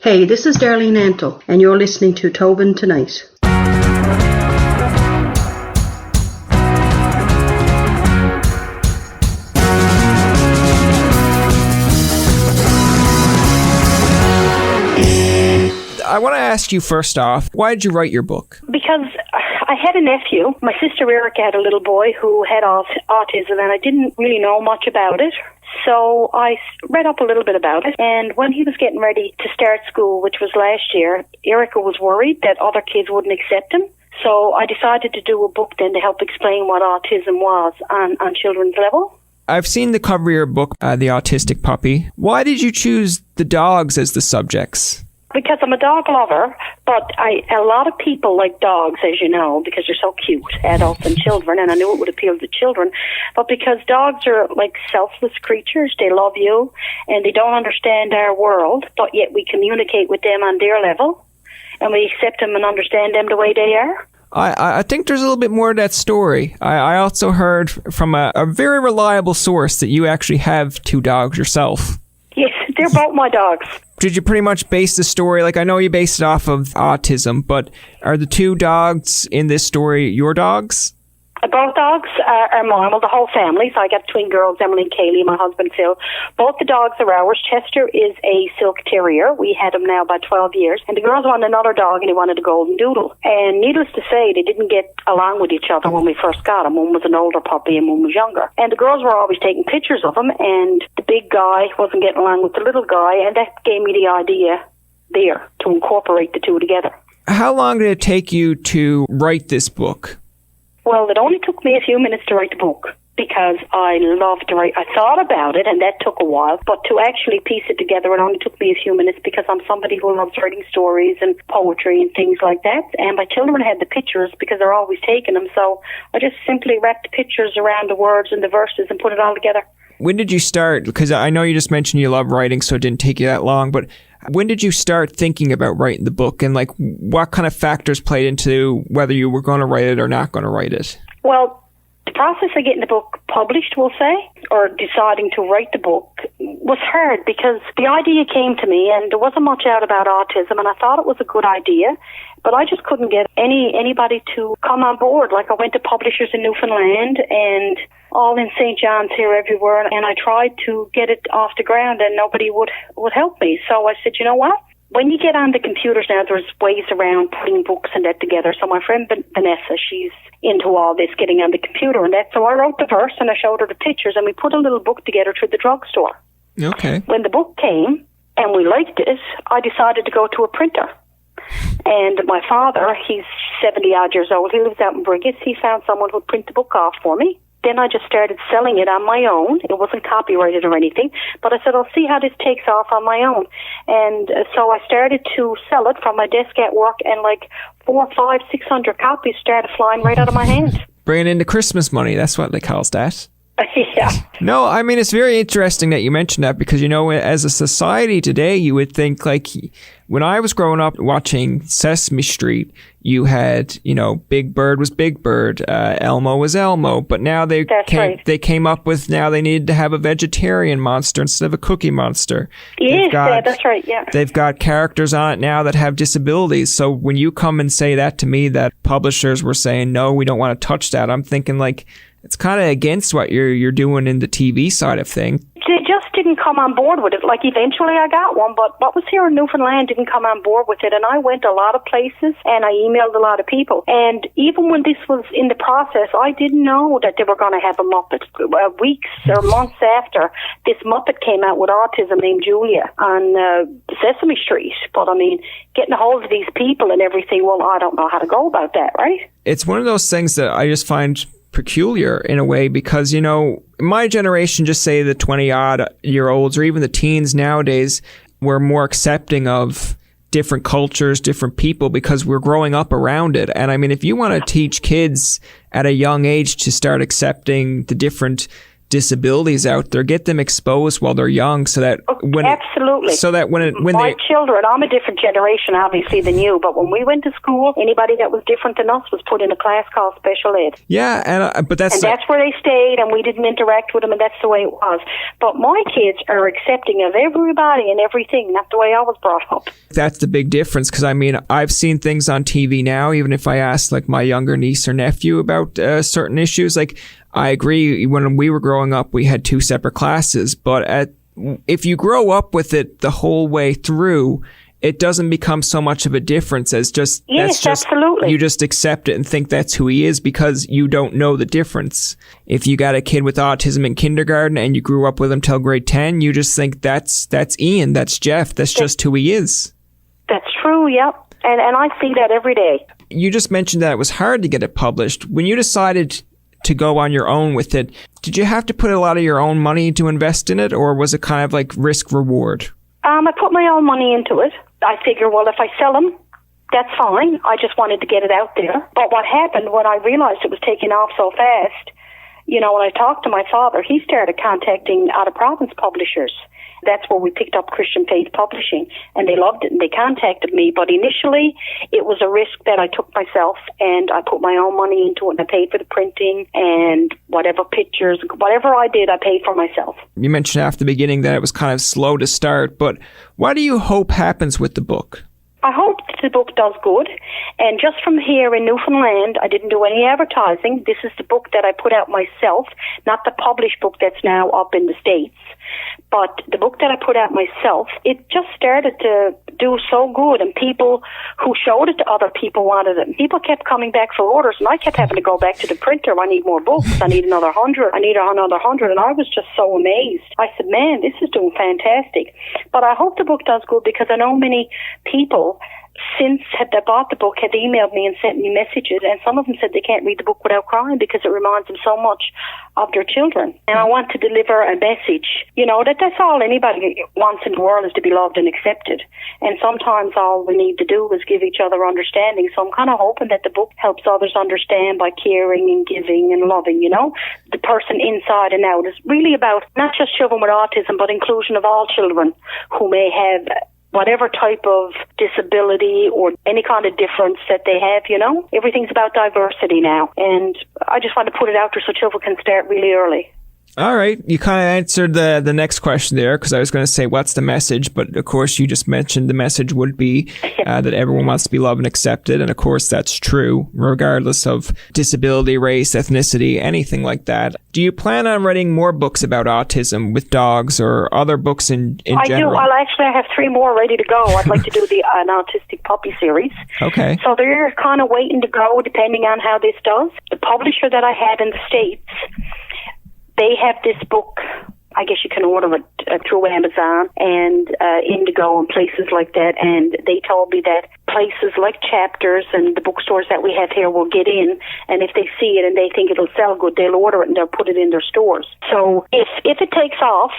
Hey, this is Darlene Antle, and you're listening to Tobin Tonight. I want to ask you first off, why did you write your book? Because I had a nephew. My sister Erica had a little boy who had autism, and I didn't really know much about it. So I read up a little bit about it, and when he was getting ready to start school, which was last year, Erica was worried that other kids wouldn't accept him. So I decided to do a book then to help explain what autism was on children's level. I've seen the cover of your book, The Autistic Puppy. Why did you choose the dogs as the subjects? Because I'm a dog lover, but a lot of people like dogs, as you know, because they're so cute, adults and children, and I knew it would appeal to children, but because dogs are like selfless creatures, they love you, and they don't understand our world, but yet we communicate with them on their level, and we accept them and understand them the way they are. I think there's a little bit more to that story. I also heard from a very reliable source that you actually have 2 dogs yourself. Yes, they're both my dogs. Did you pretty much base the story, like I know you based it off of autism, but are the 2 dogs in this story your dogs? Both dogs are mine, well, the whole family. So I got twin girls, Emily and Kaylee, my husband Phil. Both the dogs are ours. Chester is a silk terrier. We had him now about 12 years. And the girls wanted another dog, and they wanted a golden doodle. And needless to say, they didn't get along with each other when we first got him. One was an older puppy and one was younger. And the girls were always taking pictures of him, and the big guy wasn't getting along with the little guy, and that gave me the idea there to incorporate the 2 together. How long did it take you to write this book? Well, it only took me a few minutes to write the book because I love to write. I thought about it, and that took a while, but to actually piece it together, it only took me a few minutes because I'm somebody who loves writing stories and poetry and things like that. And my children had the pictures because they're always taking them, so I just simply wrapped pictures around the words and the verses and put it all together. When did you start? Because I know you just mentioned you love writing, so it didn't take you that long, but when did you start thinking about writing the book, and like what kind of factors played into whether you were going to write it or not going to write it? Well, the process of getting the book published, we'll say, or deciding to write the book was hard because the idea came to me and there wasn't much out about autism, and I thought it was a good idea, but I just couldn't get anybody to come on board. Like I went to publishers in Newfoundland and all in St. John's here everywhere, and I tried to get it off the ground and nobody would help me. So I said, you know what? When you get on the computers now, there's ways around putting books and that together. So my friend Vanessa, she's into all this, getting on the computer and that. So I wrote the verse and I showed her the pictures, and we put a little book together through the drugstore. Okay. When the book came and we liked it, I decided to go to a printer. And my father, he's 70-odd years old, he lives out in Brigus. He found someone who'd print the book off for me. Then I just started selling it on my own. It wasn't copyrighted or anything, but I said, I'll see how this takes off on my own. And so I started to sell it from my desk at work, and like 400, 500, 600 copies started flying right out of my hands. Bringing in the Christmas money, that's what they call that. Yeah. No, I mean, it's very interesting that you mentioned that because, you know, as a society today, you would think like when I was growing up watching Sesame Street, you had, you know, Big Bird was Big Bird, Elmo was Elmo, but now they came up with now they needed to have a vegetarian monster instead of a cookie monster. Yes, that's right, yeah. They've got characters on it now that have disabilities. So when you come and say that to me, that publishers were saying, no, we don't want to touch that, I'm thinking like, it's kind of against what you're doing in the TV side of things. They just didn't come on board with it. Like, eventually I got one, but what was here in Newfoundland didn't come on board with it. And I went a lot of places, and I emailed a lot of people. And even when this was in the process, I didn't know that they were going to have a Muppet. Weeks or months after, this Muppet came out with autism named Julia on Sesame Street. But, I mean, getting a hold of these people and everything, well, I don't know how to go about that, right? It's one of those things that I just find peculiar in a way because, you know, my generation, just say the 20-odd-year-olds or even the teens nowadays, we're more accepting of different cultures, different people because we're growing up around it. And I mean, if you want to teach kids at a young age to start accepting the different disabilities out there, get them exposed while they're young, so that absolutely. When my children, I'm a different generation obviously than you, but when we went to school, anybody that was different than us was put in a class called special ed. Yeah, but that's where they stayed, and we didn't interact with them, and that's the way it was. But my kids are accepting of everybody and everything. That's the way I was brought up. That's the big difference, because I mean, I've seen things on TV now, even if I ask like my younger niece or nephew about certain issues, like I agree, when we were growing up, we had 2 separate classes, but if you grow up with it the whole way through, it doesn't become so much of a difference as just, absolutely. You just accept it and think that's who he is because you don't know the difference. If you got a kid with autism in kindergarten and you grew up with him till grade 10, you just think that's Ian, that's Jeff, that's just who he is. That's true, yep. And I see that every day. You just mentioned that it was hard to get it published. When you decided to go on your own with it, did you have to put a lot of your own money to invest in it, or was it kind of like risk reward? I put my own money into it. I figure, well, if I sell them, that's fine. I just wanted to get it out there. But what happened when I realized it was taking off so fast, when I talked to my father, he started contacting out-of-province publishers. That's where we picked up Christian Faith Publishing, and they loved it, and they contacted me. But initially, it was a risk that I took myself, and I put my own money into it, and I paid for the printing and whatever pictures, whatever I did, I paid for myself. You mentioned after the beginning that it was kind of slow to start, but what do you hope happens with the book? I hope the book does good. And just from here in Newfoundland, I didn't do any advertising. This is the book that I put out myself, not the published book that's now up in the States. But the book that I put out myself, it just started to do so good, and people who showed it to other people wanted it. And people kept coming back for orders, and I kept having to go back to the printer. I need more books. I need another 100. I need another 100. And I was just so amazed. I said, man, this is doing fantastic. But I hope the book does good, because I know many people since they bought the book had emailed me and sent me messages, and some of them said they can't read the book without crying because it reminds them so much of their children. And I want to deliver a message, that's all anybody wants in the world, is to be loved and accepted. And sometimes all we need to do is give each other understanding. So I'm kind of hoping that the book helps others understand by caring and giving and loving, the person inside and out. Is really about not just children with autism, but inclusion of all children who may have whatever type of disability or any kind of difference that they have, Everything's about diversity now. And I just want to put it out there so children can start really early. All right. You kind of answered the next question there, because I was going to say, what's the message? But of course, you just mentioned the message would be that everyone wants to be loved and accepted. And of course, that's true, regardless of disability, race, ethnicity, anything like that. Do you plan on writing more books about autism with dogs, or other books in general? I do. Well, actually, I have 3 more ready to go. I'd like to do an autistic puppy series. Okay. So they're kind of waiting to go, depending on how this does. The publisher that I had in the States, they have this book. I guess you can order it through Amazon and Indigo and places like that. And they told me that places like Chapters and the bookstores that we have here will get in. And if they see it and they think it'll sell good, they'll order it and they'll put it in their stores. So if it takes off,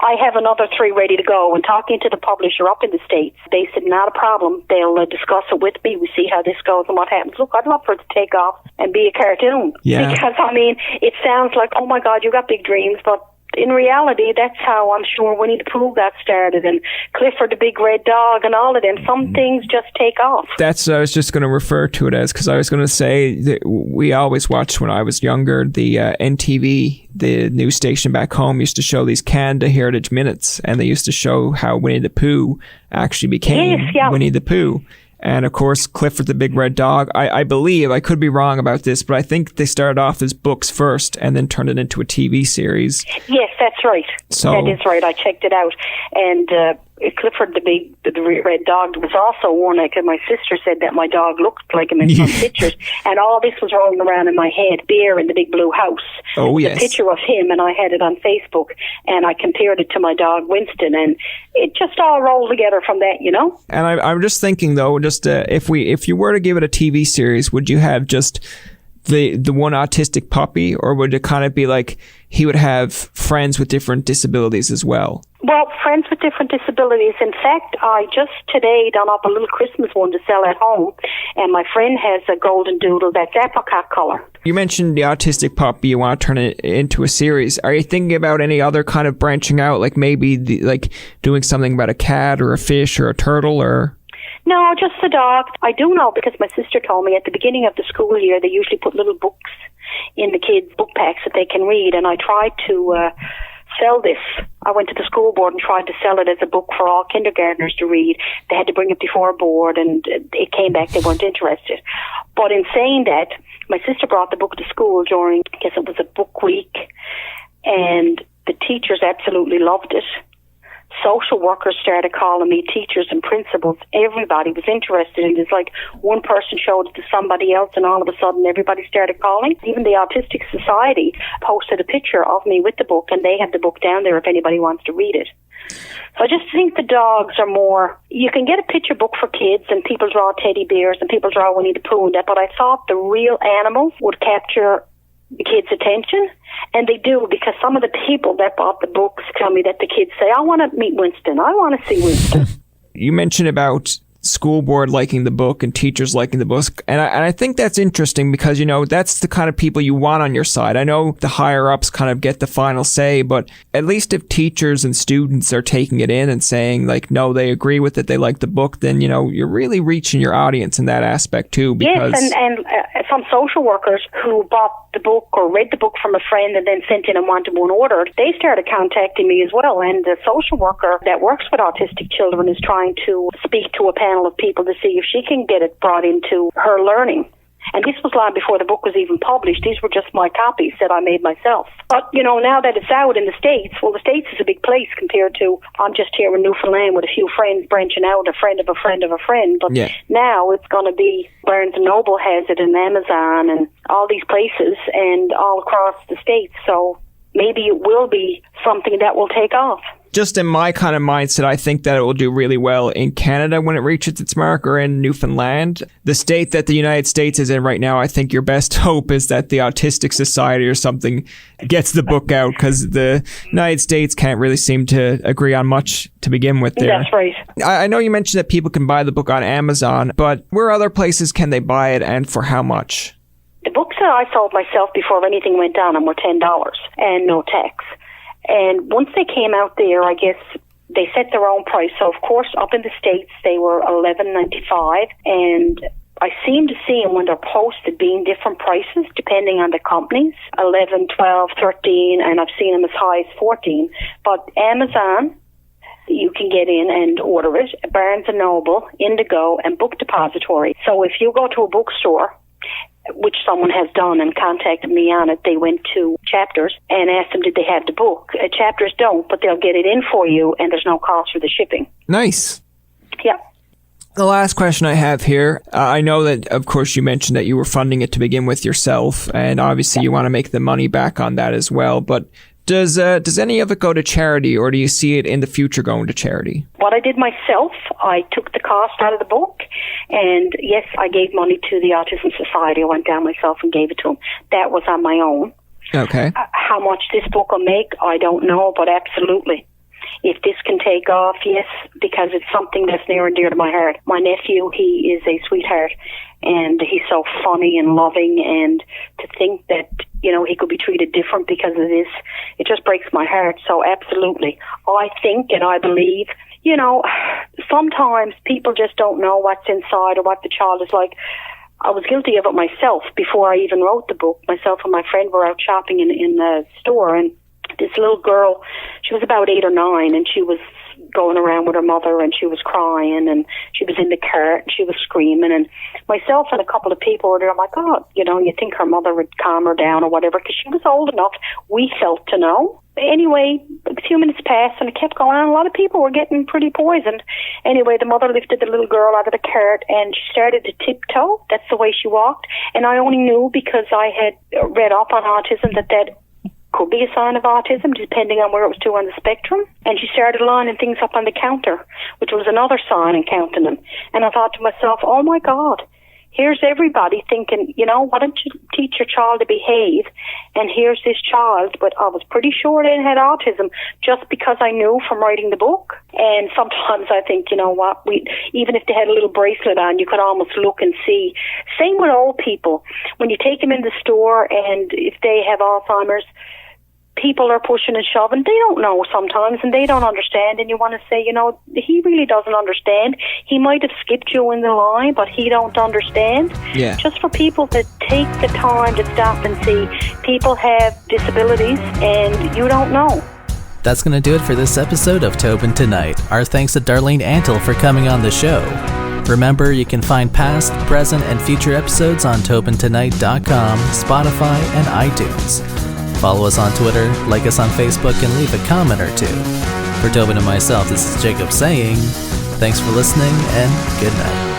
I have another 3 ready to go. And talking to the publisher up in the States, they said, not a problem. They'll discuss it with me. We see how this goes and what happens. Look, I'd love for it to take off and be a cartoon. Yeah. Because, it sounds like, oh my God, you got big dreams, but in reality, that's how I'm sure Winnie the Pooh got started, and Clifford the Big Red Dog, and all of them. Some things just take off. That's what I was just going to refer to it as, because I was going to say that we always watched, when I was younger, the NTV, the news station back home, used to show these Canada Heritage Minutes, and they used to show how Winnie the Pooh actually became Winnie the Pooh. And of course, Clifford the Big Red Dog, I believe, I could be wrong about this, but I think they started off as books first and then turned it into a TV series. Yes, that's right. That is right. I checked it out. And Clifford the Red Dog was also worn, because my sister said that my dog looked like him in some pictures. And all this was rolling around in my head. Bear in the Big Blue House. Oh, yes. The picture of him, and I had it on Facebook. And I compared it to my dog, Winston. And it just all rolled together from that, And I'm just thinking, though, if you were to give it a TV series, would you have just the one autistic puppy, or would it kind of be like he would have friends with different disabilities as well? Well, friends with different disabilities. In fact, I just today done up a little Christmas one to sell at home, and my friend has a golden doodle that's apricot color. You mentioned the autistic puppy. You want to turn it into a series. Are you thinking about any other kind of branching out, like maybe like doing something about a cat or a fish or a turtle, or? No, just the dog. I do know because my sister told me at the beginning of the school year they usually put little books in the kids' book packs that they can read, and I tried to sell this. I went to the school board and tried to sell it as a book for all kindergartners to read. They had to bring it before a board, and it came back they weren't interested. But in saying that, my sister brought the book to school during, I guess it was a book week, and the teachers absolutely loved it. Social workers started calling me, teachers and principals. Everybody was interested in it. It's like one person showed it to somebody else, and all of a sudden everybody started calling. Even the Autistic Society posted a picture of me with the book, and they have the book down there if anybody wants to read it. So I just think the dogs are more, you can get a picture book for kids, and people draw teddy bears, and people draw Winnie the Pooh and that, but I thought the real animals would capture the kids' attention, and they do, because some of the people that bought the books tell me that the kids say, I want to meet Winston, I want to see Winston. You mentioned about school board liking the book and teachers liking the book, and I think that's interesting because, you know, that's the kind of people you want on your side. I know the higher ups kind of get the final say, but at least if teachers and students are taking it in and saying, like, no, they agree with it, they like the book, then, you know, you're really reaching your audience in that aspect too. Because yes, and some social workers who bought the book or read the book from a friend and then sent in and wanted one ordered, they started contacting me as well. And the social worker that works with autistic children is trying to speak to a panel of people to see if she can get it brought into her learning. And this was long before the book was even published. These were just my copies that I made myself. But, you know, now that it's out in the States, well, the States is a big place compared to, I'm just here in Newfoundland with a few friends branching out, a friend of a friend of a friend. But now it's going to be, Barnes & Noble has it, and Amazon, and all these places, and all across the States. So maybe it will be something that will take off. Just in my kind of mindset, I think that it will do really well in Canada when it reaches its mark, or in Newfoundland. The state that the United States is in right now, I think your best hope is that the Autistic Society or something gets the book out, because the United States can't really seem to agree on much to begin with there. That's right. I know you mentioned that people can buy the book on Amazon, but where other places can they buy it, and for how much? The books that I sold myself before anything went down were $10 and no tax. And once they came out there, I guess they set their own price. So, of course, up in the States, they were $11.95. And I seem to see them when they're posted being different prices depending on the companies, 11, 12, 13, and I've seen them as high as 14. But Amazon, you can get in and order it. Barnes & Noble, Indigo, and Book Depository. So if you go to a bookstore, which someone has done and contacted me on it, they went to Chapters and asked them did they have the book. Chapters don't, but they'll get it in for you, and there's no cost for the shipping. Nice. Yeah. The last question I have here, I know that, of course, you mentioned that you were funding it to begin with yourself, and obviously you want to make the money back on that as well, but does any of it go to charity, or do you see it in the future going to charity? What I did myself, I took the cost out of the book, and yes, I gave money to the Autism Society. I went down myself and gave it to them. That was on my own. Okay. How much this book will make, I don't know, but absolutely. If this can take off, yes, because it's something that's near and dear to my heart. My nephew, he is a sweetheart, and he's so funny and loving, and to think that, you know, he could be treated different because of this, it just breaks my heart. So absolutely. I think and I believe, you know, sometimes people just don't know what's inside or what the child is like. I was guilty of it myself before I even wrote the book. Myself and my friend were out shopping in the store, and this little girl, she was about 8 or 9, and she was going around with her mother, and she was crying, and she was in the cart, and she was screaming, and myself and a couple of people were there. I'm like, oh, you know, you think her mother would calm her down or whatever, because she was old enough, we felt, to know. Anyway, a few minutes passed, and it kept going on. A lot of people were getting pretty poisoned. Anyway, the mother lifted the little girl out of the cart, and she started to tiptoe. That's the way she walked, and I only knew because I had read up on autism that could be a sign of autism, depending on where it was to on the spectrum. And she started lining things up on the counter, which was another sign, and counting them. And I thought to myself, oh my God, here's everybody thinking, why don't you teach your child to behave? And here's this child, but I was pretty sure they had autism just because I knew from writing the book. And sometimes I think, even if they had a little bracelet on, you could almost look and see. Same with old people. When you take them in the store and if they have Alzheimer's, people are pushing and shoving. They don't know sometimes, and they don't understand. And you want to say, he really doesn't understand. He might have skipped you in the line, but he don't understand. Yeah. Just for people to take the time to stop and see people have disabilities, and you don't know. That's going to do it for this episode of Tobin Tonight. Our thanks to Darlene Antle for coming on the show. Remember, you can find past, present, and future episodes on TobinTonight.com, Spotify, and iTunes. Follow us on Twitter, like us on Facebook, and leave a comment or two. For Tobin and myself, this is Jacob saying, thanks for listening, and good night.